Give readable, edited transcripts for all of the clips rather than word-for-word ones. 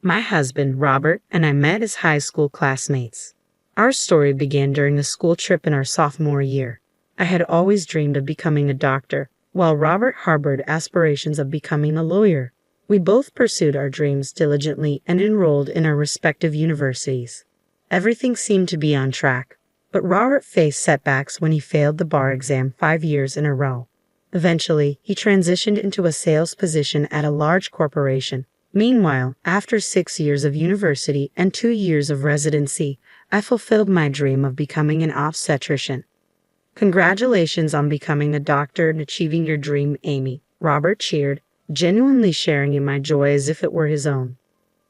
My husband, Robert, and I met as high school classmates. Our story began during a school trip in our sophomore year. I had always dreamed of becoming a doctor, while Robert harbored aspirations of becoming a lawyer. We both pursued our dreams diligently and enrolled in our respective universities. Everything seemed to be on track, but Robert faced setbacks when he failed the bar exam 5 years in a row. Eventually, he transitioned into a sales position at a large corporation. Meanwhile, after 6 years of university and 2 years of residency, I fulfilled my dream of becoming an obstetrician. Congratulations on becoming a doctor and achieving your dream, Amy, Robert cheered, genuinely sharing in my joy as if it were his own.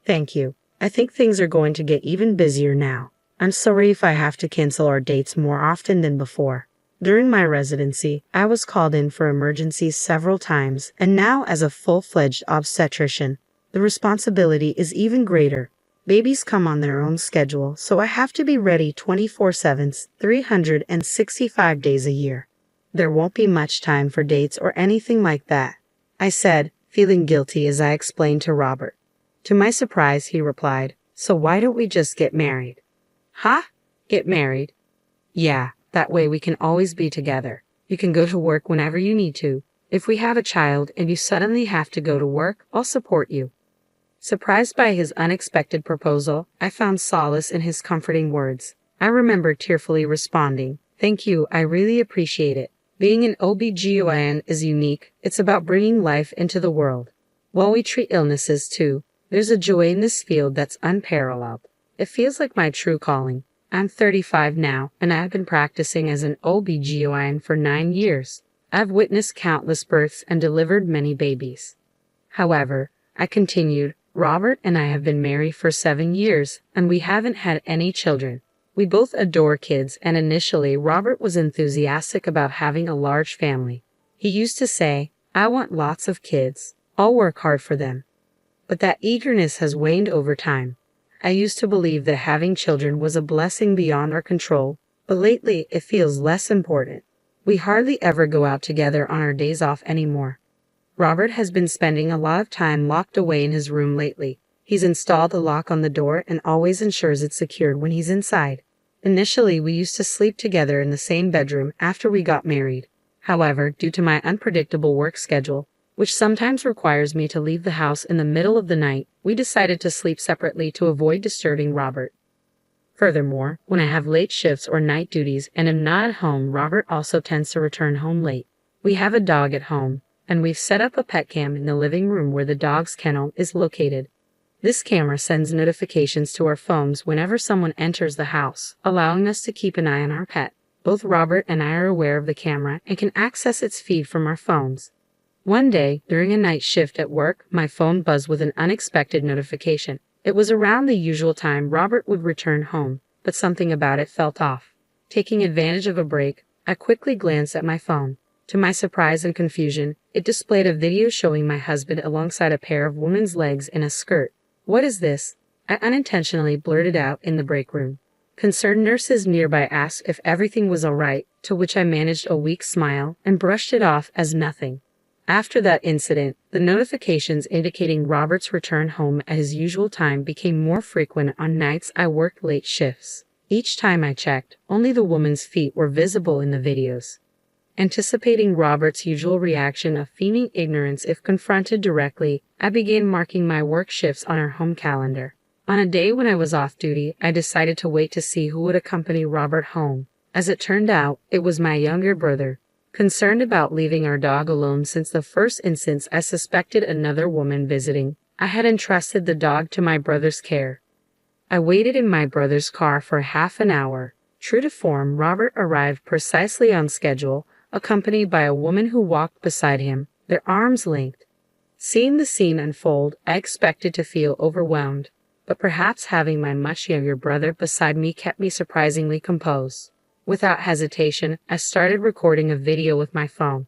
Thank you. I think things are going to get even busier now. I'm sorry if I have to cancel our dates more often than before. During my residency, I was called in for emergencies several times, and now as a full-fledged obstetrician, the responsibility is even greater. Babies come on their own schedule, so I have to be ready 24/7, 365 days a year. There won't be much time for dates or anything like that, I said, feeling guilty as I explained to Robert. To my surprise, he replied, "So why don't we just get married?" Huh? Get married? Yeah, that way we can always be together. You can go to work whenever you need to. If we have a child and you suddenly have to go to work, I'll support you. Surprised by his unexpected proposal, I found solace in his comforting words. I remember tearfully responding, "Thank you, I really appreciate it. Being an OB-GYN is unique. It's about bringing life into the world. While we treat illnesses too, there's a joy in this field that's unparalleled. It feels like my true calling. I'm 35 now, and I've been practicing as an OB-GYN for 9 years. I've witnessed countless births and delivered many babies. However," I continued, "Robert and I have been married for 7 years, and we haven't had any children. We both adore kids, and initially Robert was enthusiastic about having a large family. He used to say, 'I want lots of kids. I'll work hard for them.' But that eagerness has waned over time. I used to believe that having children was a blessing beyond our control, but lately it feels less important. We hardly ever go out together on our days off anymore. Robert has been spending a lot of time locked away in his room lately. He's installed a lock on the door and always ensures it's secured when he's inside. Initially, we used to sleep together in the same bedroom after we got married. However, due to my unpredictable work schedule, which sometimes requires me to leave the house in the middle of the night, we decided to sleep separately to avoid disturbing Robert. Furthermore, when I have late shifts or night duties and am not at home, Robert also tends to return home late. We have a dog at home, and we've set up a pet cam in the living room where the dog's kennel is located. This camera sends notifications to our phones whenever someone enters the house, allowing us to keep an eye on our pet. Both Robert and I are aware of the camera and can access its feed from our phones. One day, during a night shift at work, my phone buzzed with an unexpected notification. It was around the usual time Robert would return home, but something about it felt off. Taking advantage of a break, I quickly glanced at my phone. To my surprise and confusion, it displayed a video showing my husband alongside a pair of women's legs in a skirt. "What is this?" I unintentionally blurted out in the break room. Concerned nurses nearby asked if everything was all right, to which I managed a weak smile and brushed it off as nothing. After that incident, the notifications indicating Robert's return home at his usual time became more frequent on nights I worked late shifts. Each time I checked, only the woman's feet were visible in the videos. Anticipating Robert's usual reaction of feigning ignorance if confronted directly, I began marking my work shifts on our home calendar. On a day when I was off duty, I decided to wait to see who would accompany Robert home. As it turned out, it was my younger brother. Concerned about leaving our dog alone since the first instance I suspected another woman visiting, I had entrusted the dog to my brother's care. I waited in my brother's car for half an hour. True to form, Robert arrived precisely on schedule, accompanied by a woman who walked beside him, their arms linked. Seeing the scene unfold, I expected to feel overwhelmed, but perhaps having my much younger brother beside me kept me surprisingly composed. Without hesitation, I started recording a video with my phone.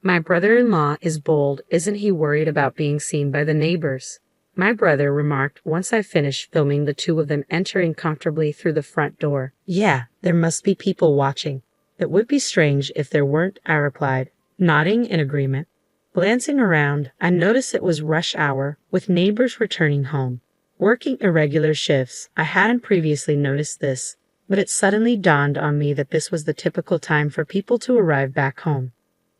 "My brother-in-law is bold. Isn't he worried about being seen by the neighbors?" my brother remarked once I finished filming the two of them entering comfortably through the front door. "Yeah, there must be people watching. It would be strange if there weren't," I replied, nodding in agreement. Glancing around, I noticed it was rush hour, with neighbors returning home. working irregular shifts. I hadn't previously noticed this, but it suddenly dawned on me that this was the typical time for people to arrive back home.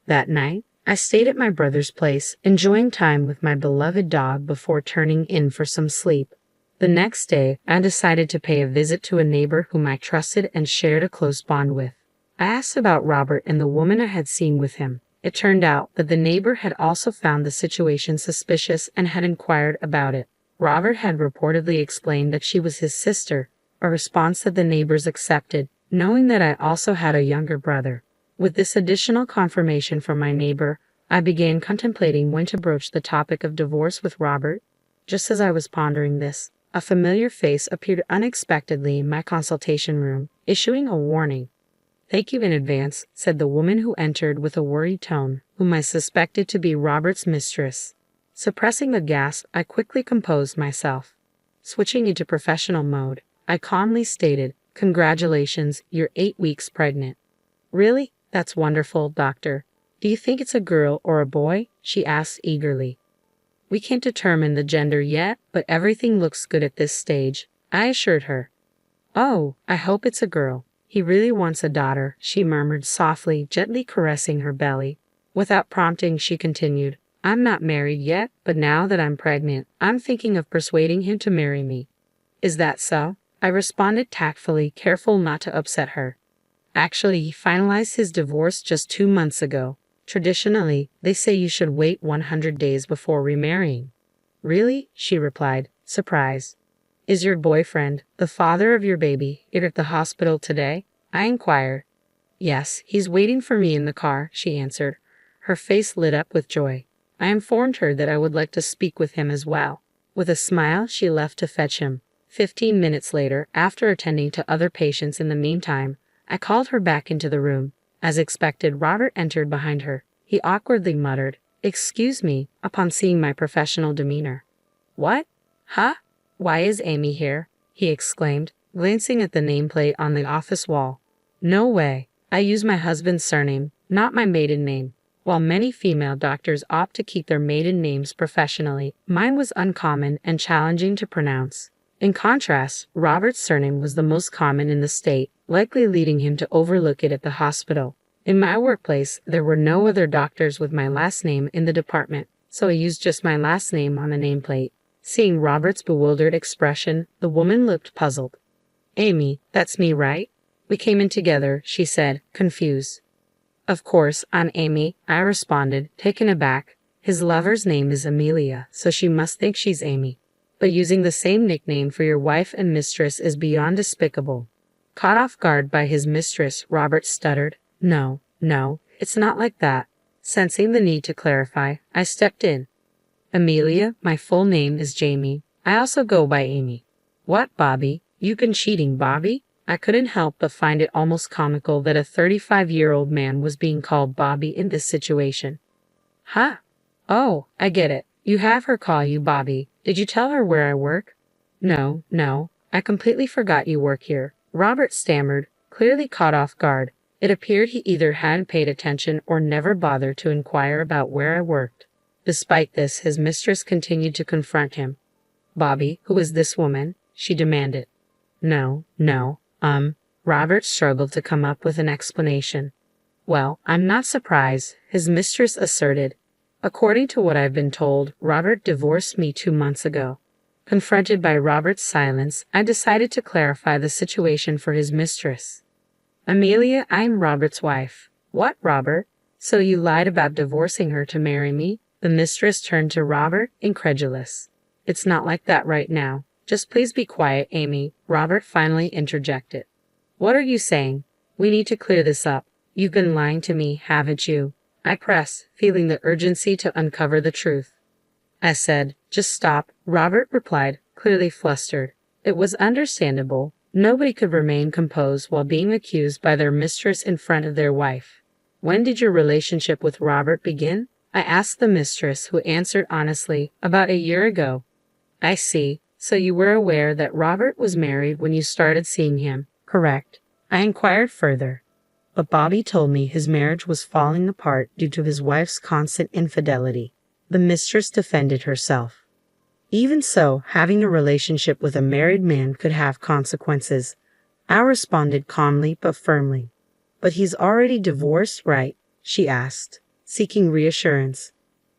That night, I stayed at my brother's place, enjoying time with my beloved dog before turning in for some sleep. The next day, I decided to pay a visit to a neighbor whom I trusted and shared a close bond with. I asked about Robert and the woman I had seen with him. It turned out that the neighbor had also found the situation suspicious and had inquired about it. Robert had reportedly explained that she was his sister, a response that the neighbors accepted, knowing that I also had a younger brother. With this additional confirmation from my neighbor, I began contemplating when to broach the topic of divorce with Robert. Just as I was pondering this, a familiar face appeared unexpectedly in my consultation room, issuing a warning. "Thank you in advance," said the woman who entered with a worried tone, whom I suspected to be Robert's mistress. Suppressing a gasp, I quickly composed myself. Switching into professional mode, I calmly stated, "Congratulations, you're 8 weeks pregnant." "Really? That's wonderful, doctor. Do you think it's a girl or a boy?" she asked eagerly. "We can't determine the gender yet, but everything looks good at this stage," I assured her. "Oh, I hope it's a girl. He really wants a daughter," she murmured softly, gently caressing her belly. Without prompting, she continued, "I'm not married yet, but now that I'm pregnant, I'm thinking of persuading him to marry me." "Is that so?" I responded tactfully, careful not to upset her. "Actually, he finalized his divorce just 2 months ago. Traditionally, they say you should wait 100 days before remarrying." "Really?" she replied, surprised. "Is your boyfriend, the father of your baby, here at the hospital today?" I inquired. "Yes, he's waiting for me in the car," she answered. Her face lit up with joy. I informed her that I would like to speak with him as well. With a smile, she left to fetch him. 15 minutes later, after attending to other patients in the meantime, I called her back into the room. As expected, Robert entered behind her. He awkwardly muttered, "Excuse me," upon seeing my professional demeanor. "What? Huh? Why is Amy here?" he exclaimed, glancing at the nameplate on the office wall. "No way. I use my husband's surname, not my maiden name." While many female doctors opt to keep their maiden names professionally, mine was uncommon and challenging to pronounce. In contrast, Robert's surname was the most common in the state, likely leading him to overlook it at the hospital. In my workplace, there were no other doctors with my last name in the department, so I used just my last name on the nameplate. Seeing Robert's bewildered expression, the woman looked puzzled. "Amy, that's me, right? We came in together," she said, confused. "Of course, I'm Amy," I responded, taken aback. "His lover's name is Amelia, so she must think she's Amy. But using the same nickname for your wife and mistress is beyond despicable." Caught off guard by his mistress, Robert stuttered, No, it's not like that." Sensing the need to clarify, I stepped in. "Amelia, my full name is Jamie. I also go by Amy." "What, Bobby? You've been cheating, Bobby?" I couldn't help but find it almost comical that a 35-year-old man was being called Bobby in this situation. "Huh? Oh, I get it. You have her call you Bobby. Did you tell her where I work?" No, I completely forgot you work here," Robert stammered, clearly caught off guard. It appeared he either hadn't paid attention or never bothered to inquire about where I worked. Despite this, his mistress continued to confront him. "Bobby, who is this woman?" she demanded. No. Robert struggled to come up with an explanation. "Well, I'm not surprised," his mistress asserted. "According to what I've been told, Robert divorced me 2 months ago." Confronted by Robert's silence, I decided to clarify the situation for his mistress. "Amelia, I'm Robert's wife." "What, Robert? So you lied about divorcing her to marry me?" The mistress turned to Robert, incredulous. "It's not like that right now. Just please be quiet, Amy," Robert finally interjected. "What are you saying? We need to clear this up. You've been lying to me, haven't you?" I pressed, feeling the urgency to uncover the truth. I said, "Just stop," Robert replied, clearly flustered. It was understandable. Nobody could remain composed while being accused by their mistress in front of their wife. "When did your relationship with Robert begin?" I asked the mistress, who answered honestly, "About a year ago." "I see. So you were aware that Robert was married when you started seeing him, correct?" I inquired further. But Bobby told me his marriage was falling apart due to his wife's constant infidelity. The mistress defended herself. Even so, having a relationship with a married man could have consequences. I responded calmly but firmly. But he's already divorced, right? She asked, seeking reassurance.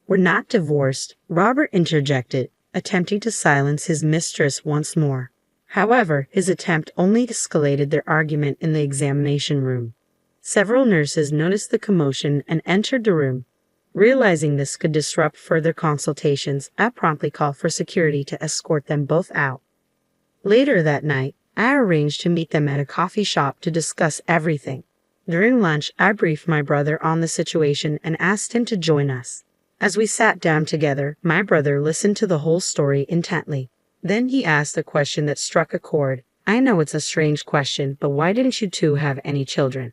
We're not divorced, Robert interjected, attempting to silence his mistress once more. However, his attempt only escalated their argument in the examination room. Several nurses noticed the commotion and entered the room. Realizing this could disrupt further consultations, I promptly called for security to escort them both out. Later that night, I arranged to meet them at a coffee shop to discuss everything. During lunch, I briefed my brother on the situation and asked him to join us. As we sat down together, my brother listened to the whole story intently. Then he asked a question that struck a chord. I know it's a strange question, but why didn't you two have any children?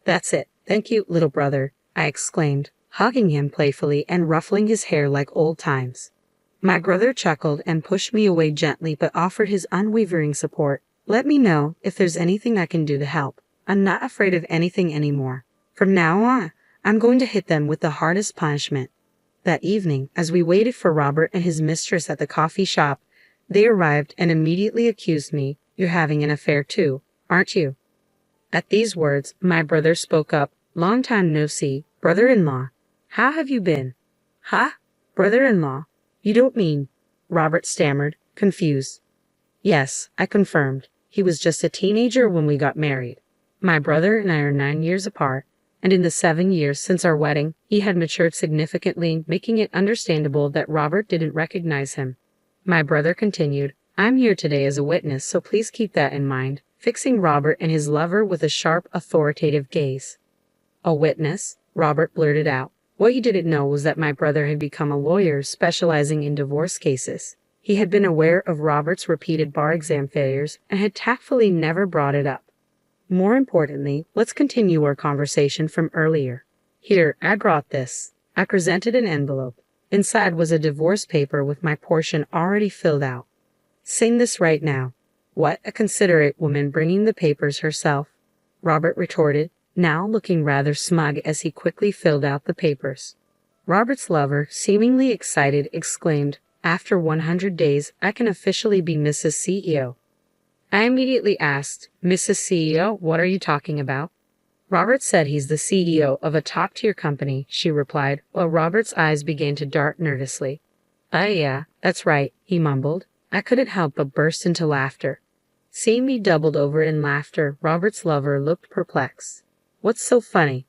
That's it. Thank you, little brother, I exclaimed, hugging him playfully and ruffling his hair like old times. My brother chuckled and pushed me away gently but offered his unwavering support. Let me know if there's anything I can do to help. I'm not afraid of anything anymore. From now on, I'm going to hit them with the hardest punishment. That evening, as we waited for Robert and his mistress at the coffee shop, they arrived and immediately accused me. You're having an affair too, aren't you? At these words, my brother spoke up. Long time no see, brother-in-law. How have you been? Huh? Brother-in-law? You don't mean? Robert stammered, confused. Yes, I confirmed. He was just a teenager when we got married. My brother and I are 9 years apart, and in the 7 years since our wedding, he had matured significantly, making it understandable that Robert didn't recognize him. My brother continued, I'm here today as a witness, so please keep that in mind, fixing Robert and his lover with a sharp, authoritative gaze. A witness? Robert blurted out. What he didn't know was that my brother had become a lawyer specializing in divorce cases. He had been aware of Robert's repeated bar exam failures and had tactfully never brought it up. More importantly, let's continue our conversation from earlier. Here, I brought this. I presented an envelope. Inside was a divorce paper with my portion already filled out. Sign this right now. What a considerate woman, bringing the papers herself, Robert retorted, now looking rather smug as he quickly filled out the papers. Robert's lover, seemingly excited, exclaimed, After 100 days, I can officially be Mrs. CEO. I immediately asked, Mrs. CEO, what are you talking about? Robert said he's the CEO of a top-tier company, she replied, while Robert's eyes began to dart nervously. Yeah, that's right, he mumbled. I couldn't help but burst into laughter. Seeing me doubled over in laughter, Robert's lover looked perplexed. What's so funny?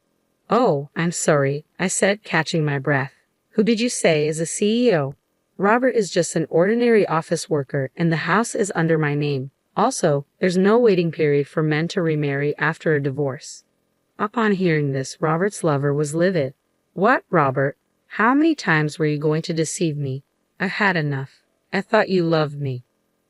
Oh, I'm sorry, I said, catching my breath. Who did you say is a CEO? Robert is just an ordinary office worker, and the house is under my name. Also, there's no waiting period for men to remarry after a divorce. Upon hearing this, Robert's lover was livid. What, Robert? How many times were you going to deceive me? I've had enough. I thought you loved me.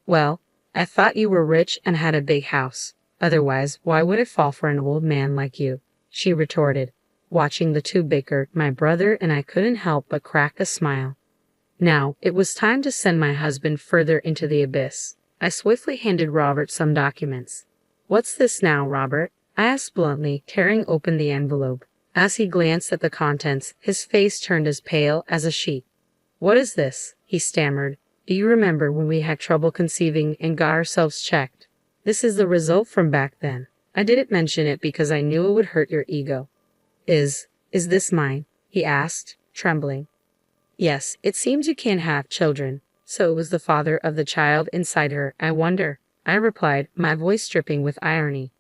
Well, I thought you were rich and had a big house. Otherwise, why would it fall for an old man like you? She retorted. Watching the two bicker, my brother and I couldn't help but crack a smile. Now, it was time to send my husband further into the abyss. I swiftly handed Robert some documents. What's this now, Robert? I asked bluntly, tearing open the envelope. As he glanced at the contents, his face turned as pale as a sheet. What is this? He stammered. Do you remember when we had trouble conceiving and got ourselves checked? This is the result from back then. I didn't mention it because I knew it would hurt your ego. Is this mine? He asked, trembling. Yes, it seems you can't have children. So it was the father of the child inside her, I wonder. I replied, my voice dripping with irony.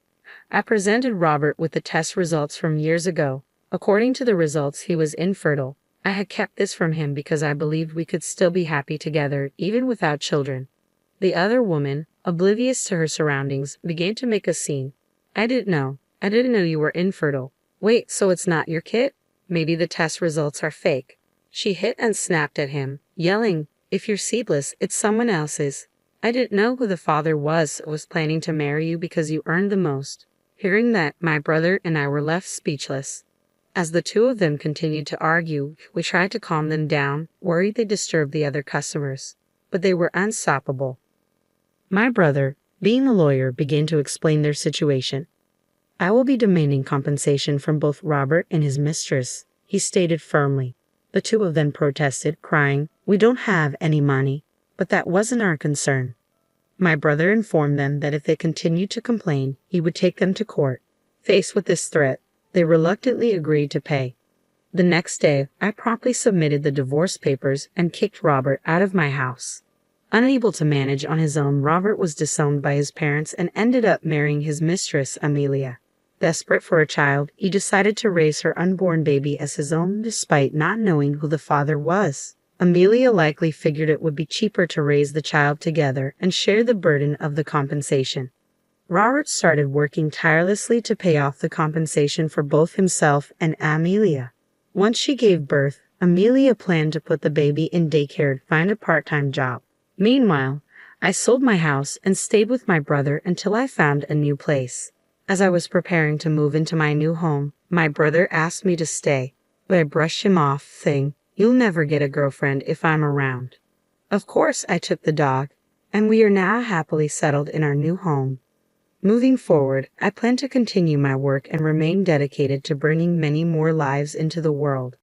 I presented Robert with the test results from years ago. According to the results, he was infertile. I had kept this from him because I believed we could still be happy together, even without children. The other woman, oblivious to her surroundings, began to make a scene. I didn't know you were infertile. Wait, so it's not your kid? Maybe the test results are fake. She hit and snapped at him, yelling, if you're seedless, it's someone else's. I didn't know who the father was or was planning to marry you because you earned the most. Hearing that, my brother and I were left speechless. As the two of them continued to argue, we tried to calm them down, worried they disturbed the other customers. But they were unstoppable. My brother, being a lawyer, began to explain their situation. I will be demanding compensation from both Robert and his mistress, he stated firmly. The two of them protested, crying, we don't have any money. But that wasn't our concern. My brother informed them that if they continued to complain, he would take them to court. Faced with this threat, they reluctantly agreed to pay. The next day, I promptly submitted the divorce papers and kicked Robert out of my house. Unable to manage on his own, Robert was disowned by his parents and ended up marrying his mistress, Amelia. Desperate for a child, he decided to raise her unborn baby as his own despite not knowing who the father was. Amelia likely figured it would be cheaper to raise the child together and share the burden of the compensation. Robert started working tirelessly to pay off the compensation for both himself and Amelia. Once she gave birth, Amelia planned to put the baby in daycare and find a part-time job. Meanwhile, I sold my house and stayed with my brother until I found a new place. As I was preparing to move into my new home, my brother asked me to stay, but I brushed him off, saying, "You'll never get a girlfriend if I'm around." Of course, I took the dog, and we are now happily settled in our new home. Moving forward, I plan to continue my work and remain dedicated to bringing many more lives into the world.